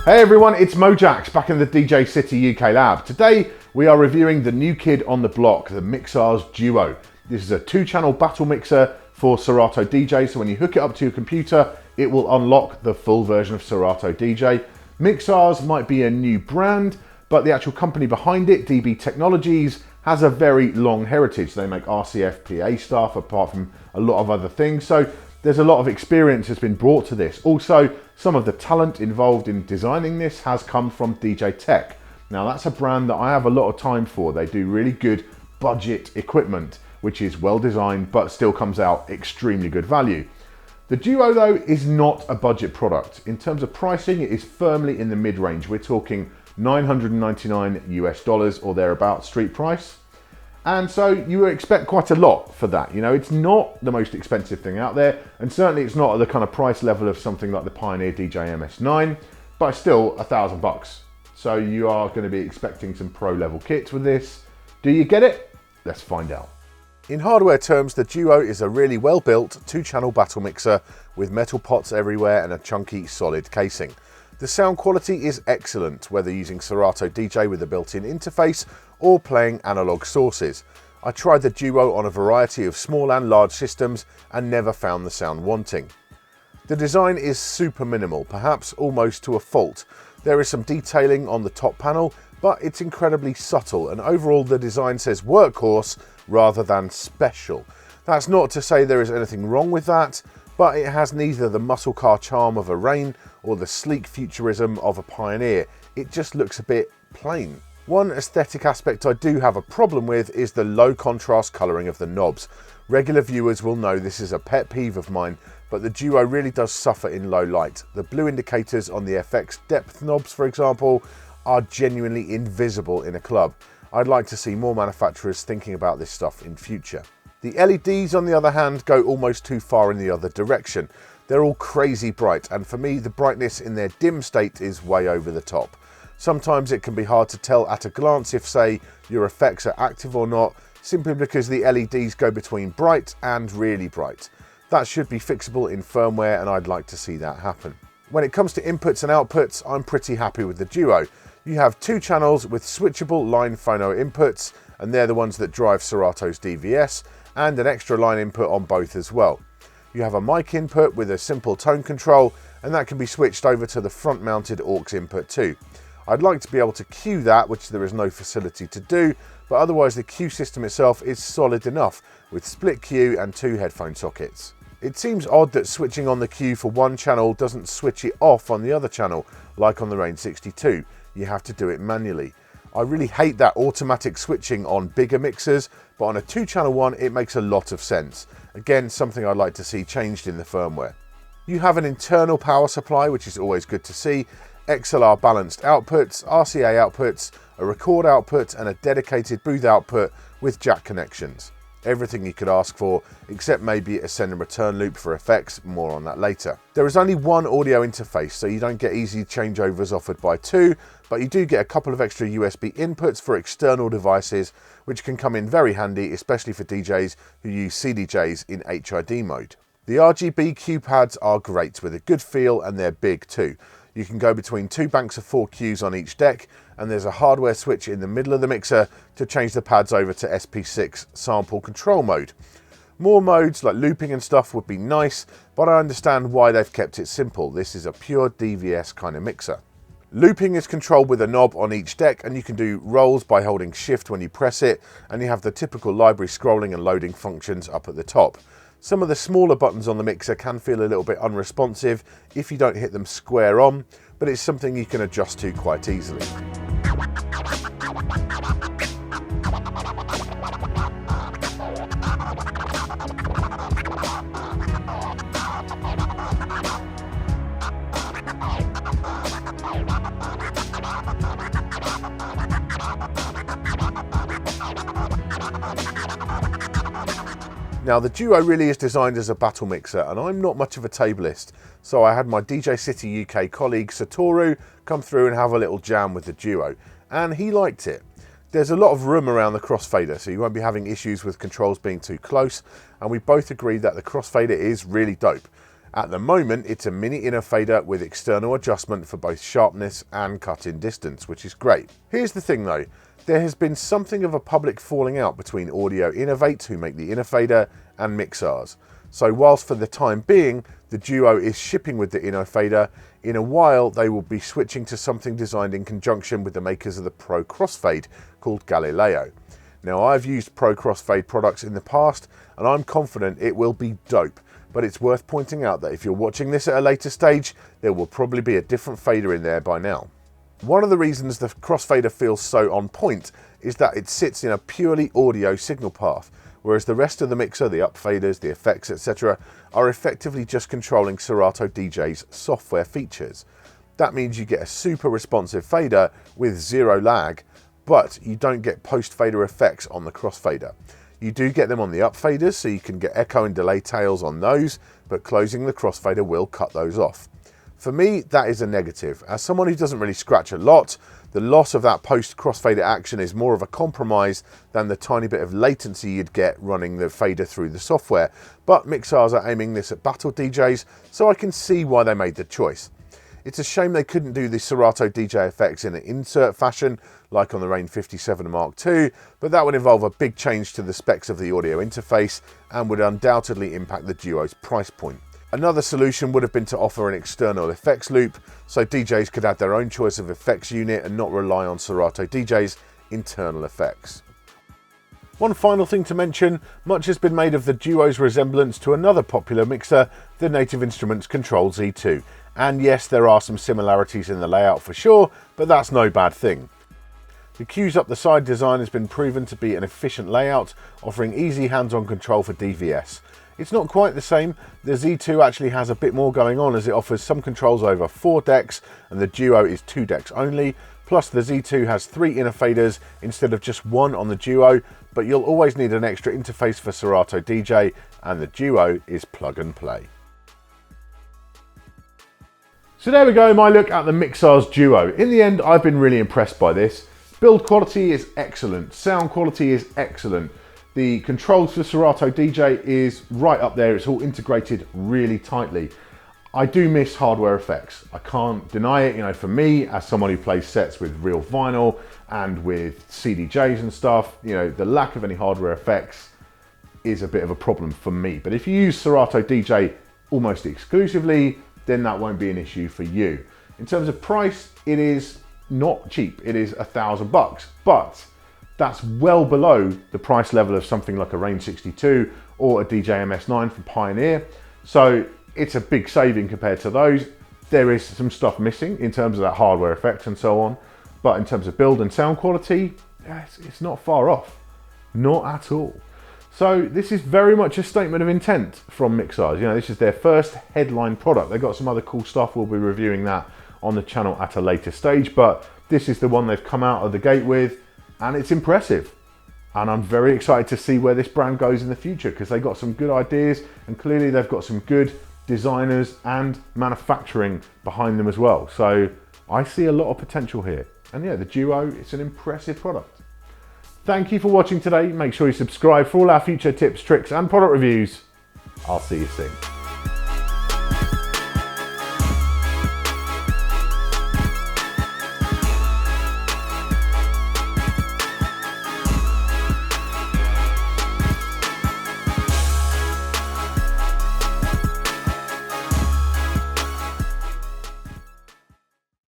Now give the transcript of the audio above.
Hey everyone, it's Mojaxx back in the DJ City UK lab. Today we are reviewing the new kid on the block, the Mixars DUO. This is a 2-channel battle mixer for Serato DJ, so when you hook it up to your computer, it will unlock the full version of Serato DJ. Mixars might be a new brand, but the actual company behind it, DB Technologies, has a very long heritage. They make RCF PA stuff apart from a lot of other things. So there's a lot of experience has been brought to this. Also, some of the talent involved in designing this has come from DJ Tech. Now that's a brand that I have a lot of time for. They do really good budget equipment, which is well designed, but still comes out extremely good value. The DUO though is not a budget product. In terms of pricing, it is firmly in the mid-range. We're talking $999 US or thereabout street price. And so you would expect quite a lot for that. You know, it's not the most expensive thing out there, and certainly it's not at the kind of price level of something like the Pioneer DJ MS9, but still $1,000. So you are going to be expecting some pro level kits with this. Do you get it? Let's find out. In hardware terms, the DUO is a really well built 2-channel battle mixer with metal pots everywhere and a chunky solid casing. The sound quality is excellent, whether using Serato DJ with a built-in interface or playing analog sources. I tried the DUO on a variety of small and large systems and never found the sound wanting. The design is super minimal, perhaps almost to a fault. There is some detailing on the top panel, but it's incredibly subtle, and overall the design says workhorse rather than special. That's not to say there is anything wrong with that, but it has neither the muscle car charm of a Rain or the sleek futurism of a Pioneer. It just looks a bit plain. One aesthetic aspect I do have a problem with is the low contrast colouring of the knobs. Regular viewers will know this is a pet peeve of mine, but the DUO really does suffer in low light. The blue indicators on the FX depth knobs, for example, are genuinely invisible in a club. I'd like to see more manufacturers thinking about this stuff in future. The LEDs, on the other hand, go almost too far in the other direction. They're all crazy bright, and for me, the brightness in their dim state is way over the top. Sometimes it can be hard to tell at a glance if, say, your effects are active or not, simply because the LEDs go between bright and really bright. That should be fixable in firmware, and I'd like to see that happen. When it comes to inputs and outputs, I'm pretty happy with the DUO. You have 2 channels with switchable line phono inputs, and they're the ones that drive Serato's DVS, and an extra line input on both as well. You have a mic input with a simple tone control, and that can be switched over to the front mounted aux input too. I'd like to be able to cue that, which there is no facility to do, but otherwise the cue system itself is solid enough with split cue and 2 headphone sockets. It seems odd that switching on the cue for one channel doesn't switch it off on the other channel, like on the Rain 62. You have to do it manually. I really hate that automatic switching on bigger mixers, but on a 2-channel one it makes a lot of sense. Again, something I'd like to see changed in the firmware. You have an internal power supply, which is always good to see, XLR balanced outputs, RCA outputs, a record output and a dedicated booth output with jack connections. Everything you could ask for, except maybe a send and return loop for effects, more on that later. There is only one audio interface, so you don't get easy changeovers offered by 2, but you do get a couple of extra USB inputs for external devices, which can come in very handy, especially for DJs who use CDJs in HID mode. The RGB cue pads are great with a good feel, and they're big too. You can go between 2 banks of 4 cues on each deck, and there's a hardware switch in the middle of the mixer to change the pads over to SP6 sample control mode. More modes like looping and stuff would be nice, but I understand why they've kept it simple. This is a pure DVS kind of mixer. Looping is controlled with a knob on each deck, and you can do rolls by holding shift when you press it, and you have the typical library scrolling and loading functions up at the top. Some of the smaller buttons on the mixer can feel a little bit unresponsive if you don't hit them square on, but it's something you can adjust to quite easily. Now the DUO really is designed as a battle mixer, and I'm not much of a tableist, so I had my DJ City UK colleague Satoru come through and have a little jam with the DUO, and he liked it. There's a lot of room around the crossfader, so you won't be having issues with controls being too close, and we both agreed that the crossfader is really dope. At the moment, it's a mini inner fader with external adjustment for both sharpness and cut-in distance, which is great. Here's the thing though, there has been something of a public falling out between Audio Innovate, who make the inner fader, and Mixars. So whilst for the time being, the Duo is shipping with the inner fader, in a while they will be switching to something designed in conjunction with the makers of the Pro Crossfade called Galileo. Now, I've used Pro Crossfade products in the past and I'm confident it will be dope, but it's worth pointing out that if you're watching this at a later stage, there will probably be a different fader in there by now. One of the reasons the crossfader feels so on point is that it sits in a purely audio signal path, whereas the rest of the mixer, the up faders, the effects, etc., are effectively just controlling Serato DJ's software features. That means you get a super responsive fader with zero lag, but you don't get post-fader effects on the crossfader. You do get them on the up faders, so you can get echo and delay tails on those, but closing the crossfader will cut those off. For me, that is a negative. As someone who doesn't really scratch a lot, the loss of that post-crossfader action is more of a compromise than the tiny bit of latency you'd get running the fader through the software. But Mixars are aiming this at battle DJs, so I can see why they made the choice. It's a shame they couldn't do the Serato DJ effects in an insert fashion, like on the Rain 57 Mark II, but that would involve a big change to the specs of the audio interface and would undoubtedly impact the Duo's price point. Another solution would have been to offer an external effects loop, so DJs could add their own choice of effects unit and not rely on Serato DJ's internal effects. One final thing to mention, much has been made of the Duo's resemblance to another popular mixer, the Native Instruments Control Z2. And yes, there are some similarities in the layout for sure, but that's no bad thing. The cues up the side design has been proven to be an efficient layout, offering easy hands-on control for DVS. It's not quite the same. The Z2 actually has a bit more going on, as it offers some controls over 4 decks and the Duo is 2 decks only. Plus the Z2 has 3 inner faders instead of just 1 on the Duo, but you'll always need an extra interface for Serato DJ, and the Duo is plug and play. So there we go, my look at the Mixars Duo. In the end, I've been really impressed by this. Build quality is excellent, sound quality is excellent. The controls for Serato DJ is right up there. It's all integrated really tightly. I do miss hardware effects. I can't deny it. You know, for me, as someone who plays sets with real vinyl and with CDJs and stuff, you know, the lack of any hardware effects is a bit of a problem for me. But if you use Serato DJ almost exclusively, then that won't be an issue for you. In terms of price, it is not cheap. It is $1,000, but that's well below the price level of something like a Rain 62 or a DJ MS9 from Pioneer. So it's a big saving compared to those. There is some stuff missing in terms of that hardware effects and so on. But in terms of build and sound quality, it's not far off. Not at all. So this is very much a statement of intent from Mixars. You know, this is their first headline product. They've got some other cool stuff. We'll be reviewing that on the channel at a later stage, but this is the one they've come out of the gate with. And it's impressive, and I'm very excited to see where this brand goes in the future, because they've got some good ideas and clearly they've got some good designers and manufacturing behind them as well. So I see a lot of potential here, and yeah, the Duo, it's an impressive product. Thank you for watching today. Make sure you subscribe for all our future tips, tricks and product reviews. I'll see you soon.